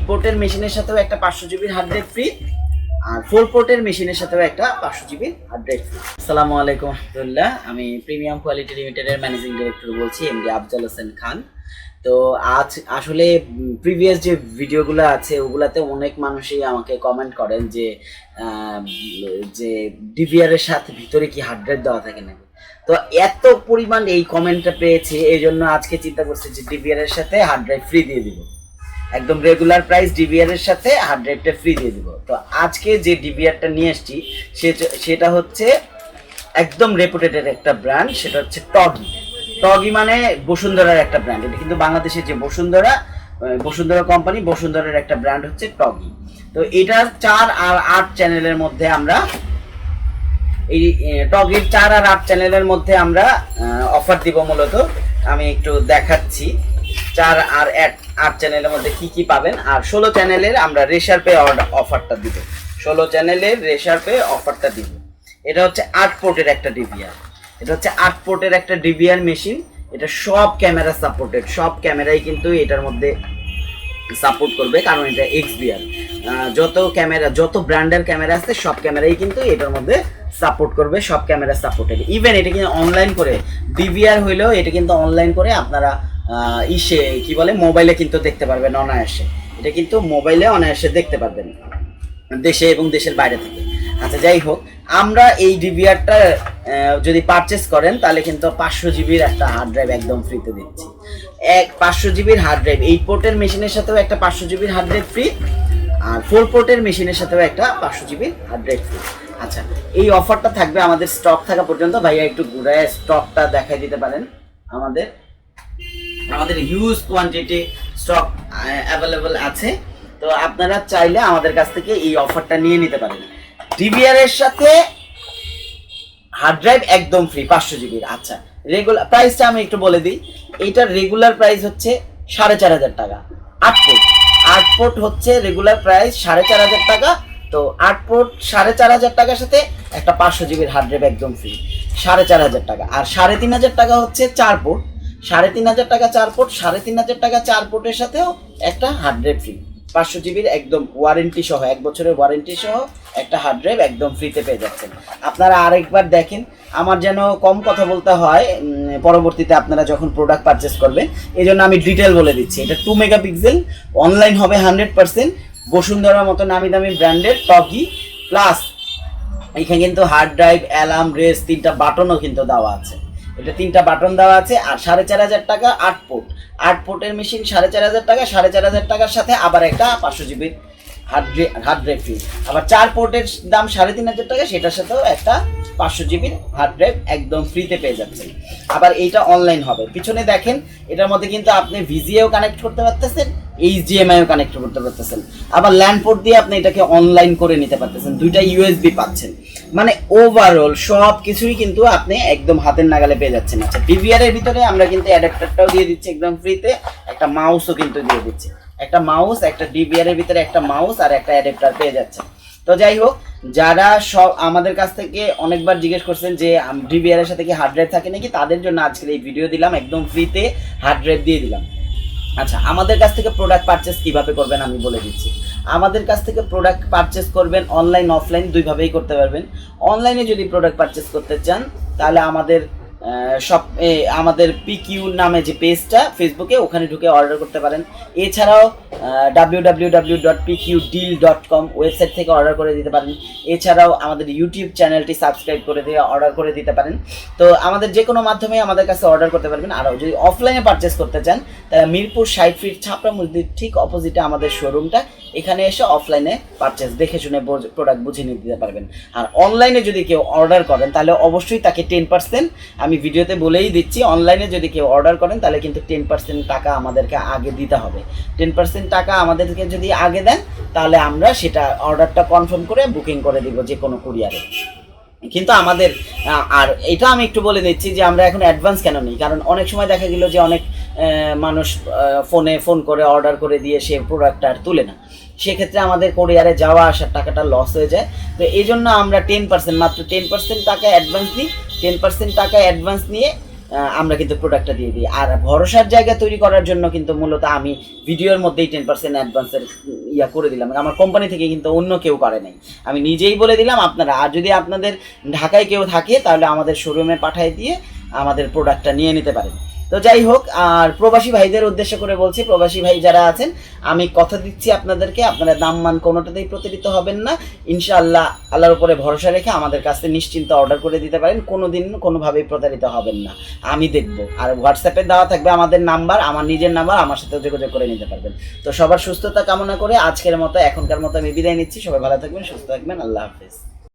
পোর্টের মেশিনের সাথেও একটা 500 জিবির হার্ড ড্রাইভ ফ্রি, আর 4 পোর্টের মেশিনের সাথেও একটা 500 জিবির হার্ড ড্রাইভ ফ্রি। আসসালামু আলাইকুম রহমতুল্লাহ, আমি প্রিমিয়াম কোয়ালিটি লিমিটেডের ম্যানেজিং ডিরেক্টর বলছি, এমডি আফজাল হোসেন খান। তো আজ আসলে প্রিভিয়াস যে ভিডিওগুলো আছে ওগুলাতে অনেক মানুষই আমাকে কমেন্ট করেন যে ডিভিআর এর সাথে ভিতরে কি হার্ড ড্রাইভ দেওয়া থাকে নাকি। তো এত পরিমাণ এই কমেন্টটা পেয়েছি, এই জন্য আজকে চিন্তা করছি যে ডিভিআর এর সাথে হার্ড ড্রাইভ ফ্রি দিয়ে দিব, একদম রেগুলার প্রাইস ডিভিআর এর সাথে হার্ড ড্রাইভটা ফ্রি দিয়ে দিব। তো আজকে যে ডিভিআরটা নিয়ে আসছি সেটা হচ্ছে একদম রেপুটেটেড একটা ব্র্যান্ড, সেটা হচ্ছে টগি। টগি মানে বসুন্ধরার একটা ব্র্যান্ড, এটা কিন্তু বাংলাদেশের যে বসুন্ধরা কোম্পানি, বসুন্ধরার একটা ব্র্যান্ড হচ্ছে টগি। তো এটা 4 আর 8 চ্যানেলের মধ্যে আমরা এই টগির 4 আর 8 চ্যানেলের মধ্যে আমরা অফার দিব। মূলত আমি একটু দেখাচ্ছি 4 আর 8 চ্যানেলের মধ্যে কি কি পাবেন। আর 16 চ্যানেলের আমরা রেশার পে অফারটা দিব, 16 চ্যানেলের রেশার পে অফারটা দিব। এটা হচ্ছে 8 পোর্টের একটা ডিভিআর, এটা হচ্ছে 8 পোর্টের একটা ডিভিআর মেশিন। এটা সব ক্যামেরা সাপোর্টেড, সব ক্যামেরাই কিন্তু এটার মধ্যে সাপোর্ট করবে, কারণ এটা XVR। যত ব্র্যান্ডের ক্যামেরা আছে সব ক্যামেরাই কিন্তু এটার মধ্যে সাপোর্ট করবে, সব ক্যামেরা সাপোর্টেড। ইভেন এটা কিন্তু অনলাইন করে, ডিভিআর হইলেও এটা কিন্তু অনলাইন করে আপনারা কি বলে মোবাইলে কিন্তু দেখতে পারবেন অনায়াসে। এটা কিন্তু মোবাইলে অনায়াসে দেখতে পারবেন দেশে এবং দেশের বাইরে থেকে। আচ্ছা, যাই হোক, আমরা এই ডিভিআরটা যদি পারচেস করেন তাহলে কিন্তু 500 জিবির একটা হার্ড ড্রাইভ একদম ফ্রিতে দিচ্ছি। 500 জিবির হার্ড ড্রাইভ, 8 পোর্টের মেশিনের সাথেও একটা 500 জিবির হার্ড ড্রাইভ ফ্রি, আর 4 পোর্টের মেশিনের সাথেও একটা 500 জিবির হার্ড ড্রাইভ ফ্রি। আচ্ছা, এই অফারটা থাকবে আমাদের স্টক থাকা পর্যন্ত। ভাইয়া একটু ঘুরায় স্টকটা দেখাই দিতে পারেন। আমাদের হিউজ কোয়ান্টিটি স্টক অ্যাভেলেবল আছে, তো আপনারা চাইলে আমাদের কাছ থেকে এই অফারটা নিয়ে নিতে পারেন। ডিভিআর এর সাথে হার্ড ড্রাইভ একদম ফ্রি 500 জিবির। আচ্ছা, রেগুলার প্রাইসটা আমি একটু বলে দিই। এইটার রেগুলার প্রাইস হচ্ছে 4500 টাকা। 8 পোর্ট হচ্ছে রেগুলার প্রাইস 4500 টাকা। তো 8 পোর্ট 4500 টাকার সাথে একটা 500 জিবির হার্ড ড্রাইভ একদম ফ্রি, 4500 টাকা। আর 3500 টাকা হচ্ছে 4 পোর্ট, 3500 টাকা 4 পোর্ট, 3500 টাকা 4 পোর্টের সাথেও একটা হার্ড ড্রাইভ ফ্রি, 500 জিবির একদম ওয়ারেন্টি সহ, 1 বছরের ওয়ারেন্টি সহ একটা হার্ড ড্রাইভ একদম ফ্রিতে পেয়ে যাচ্ছেন। আপনারা আরেকবার দেখেন, আমার যেন কম কথা বলতে হয় পরবর্তীতে আপনারা যখন প্রোডাক্ট পারচেস করবেন, এই জন্য আমি ডিটেল বলে দিচ্ছি। এটা 2 মেগাপিক্সেল, অনলাইন হবে 100%, বসুন্ধরার মতো নামি দামি ব্র্যান্ডের টগি। প্লাস এখানে কিন্তু হার্ড ড্রাইভ, অ্যালার্ম, রেস 3টা বাটনও কিন্তু দেওয়া আছে। এটা 3টা বাটন দেওয়া আছে। আর 4500 টাকা 8 পোর্টের মেশিন 4500 টাকা, 4500 টাকার সাথে আবার একটা 500 জিবির হার্ড ড্রাইভ ফ্রি। আবার 4 পোর্টের দাম 3500 টাকা, সেটার সাথেও একটা 500 জিবির হার্ড ড্রাইভ একদম ফ্রিতে পেয়ে যাচ্ছেন। আবার এইটা অনলাইন হবে। পিছনে দেখেন, এটার মধ্যে কিন্তু আপনি ভিজিএও কানেক্ট করতে পারতেছেন, HDMIও কানেক্ট করতে পারতেছেন। আবার ল্যান্ড পোর্ট দিয়ে আপনি এটাকে অনলাইন করে নিতে পারতেছেন, 2টা USB পাচ্ছেন। মানে ওভারঅল সব কিছুই কিন্তু আপনি একদম হাতের নাগালে পেয়ে যাচ্ছেন। আচ্ছা, ডিভিআর এর ভিতরে আমরা কিন্তু অ্যাডাপ্টারটাও দিয়ে দিচ্ছি একদম ফ্রিতে, একটা মাউসও কিন্তু দিয়ে দিচ্ছি। একটা মাউস, একটা ডিভিআর এর ভিতরে একটা মাউস আর একটা অ্যাডাপ্টার পেয়ে যাচ্ছে। তো যাই হোক, যারা সব আমাদের কাছ থেকে অনেকবার জিজ্ঞেস করছেন যে ডিভিআর এর সাথে কি হার্ড ড্রাইভ থাকে নাকি, তাদের জন্য আজকের এই ভিডিও দিলাম, একদম ফ্রিতে হার্ড ড্রাইভ দিয়ে দিলাম। আচ্ছা, আমাদের কাছ থেকে প্রোডাক্ট পারচেস কিভাবে করবেন আমি বলে দিচ্ছি। আমাদের কাছ থেকে প্রোডাক্ট পারচেস করবেন অনলাইন অফলাইন দুইভাবেই করতে পারবেন। অনলাইনে যদি প্রোডাক্ট পারচেস করতে চান তাহলে আমাদের পিকিউ নামে যে পেজটা ফেসবুকে, ওখানে ঢুকে অর্ডার করতে পারেন। এছাড়াও www.pqdeal.com ওয়েবসাইট থেকে অর্ডার করে দিতে পারেন। এছাড়াও আমাদের ইউটিউব চ্যানেলটি সাবস্ক্রাইব করে দিয়ে অর্ডার করে দিতে পারেন। তো আমাদের যে কোনো মাধ্যমে আমাদের কাছে অর্ডার করতে পারবেন। আর যদি অফলাইনে পারচেস করতে চান তাহলে মিরপুর 60 ফিট ছাপড়া মসজিদ ঠিক অপোজিটে আমাদের শোরুমটা, এখানে এসে অফলাইনে পারচেস দেখে শুনে প্রোডাক্ট বুঝে নিতে পারবেন। আর অনলাইনে যদি কেউ অর্ডার করেন তাহলে অবশ্যই তাকে 10%, আমি ভিডিওতে বলেই দিচ্ছি, অনলাইনে যদি কেউ অর্ডার করেন তাহলে কিন্তু 10% টাকা আমাদেরকে আগে দিতে হবে। 10% টাকা আমাদেরকে যদি আগে দেন তাহলে আমরা সেটা অর্ডারটা কনফার্ম করে বুকিং করে দিব যে কোনো কুরিয়ারে। কিন্তু আমাদের আর এটা আমি একটু বলে দিচ্ছি যে আমরা এখন অ্যাডভান্স কেন নিই, কারণ অনেক সময় দেখা গেল যে অনেক মানুষ ফোন করে অর্ডার করে দিয়ে সে প্রোডাক্টটা আর তুলে না, সেক্ষেত্রে আমাদের কোরিয়ারে যাওয়া আসার টাকাটা লস হয়ে যায়। তো এই জন্য আমরা 10%, মাত্র 10% টাকা অ্যাডভান্স নিই। 10% টাকা অ্যাডভান্স নিয়ে আমরা কিন্তু প্রোডাক্টটা দিয়ে দিই। আর ভরসার জায়গা তৈরি করার জন্য কিন্তু মূলত আমি ভিডিওর মধ্যেই 10% অ্যাডভান্সের করে দিলাম, আমার কোম্পানি থেকে কিন্তু অন্য কেউ করে নাই, আমি নিজেই বলে দিলাম আপনারা। আর যদি আপনাদের ঢাকায় কেউ থাকে তাহলে আমাদের শোরুমে পাঠিয়ে দিয়ে আমাদের প্রোডাক্টটা নিয়ে নিতে পারেন। তো যাই হোক, আর প্রবাসী ভাইদের উদ্দেশ্য করে বলছি, প্রবাসী ভাই যারা আছেন আমি কথা দিচ্ছি আপনাদেরকে, আপনারা দাম মান কোনোটাতেই প্রতারিত হবেন না ইনশাআল্লাহ। আল্লাহর উপরে ভরসা রেখে আমাদের কাছে নিশ্চিন্ত অর্ডার করে দিতে পারেন, কোনোদিন কোনোভাবেই প্রতারিত হবেন না, আমি দেখব। আর হোয়াটসঅ্যাপে দেওয়া থাকবে আমাদের নাম্বার, আমার নিজের নাম্বার, আমার সাথে যোগাযোগ করে নিতে পারবেন। তো সবার সুস্থতা কামনা করে আজকের মতো এখনকার মতো আমি বিদায় নিচ্ছি। সবাই ভালো থাকবেন, সুস্থ থাকবেন, আল্লাহ হাফেজ।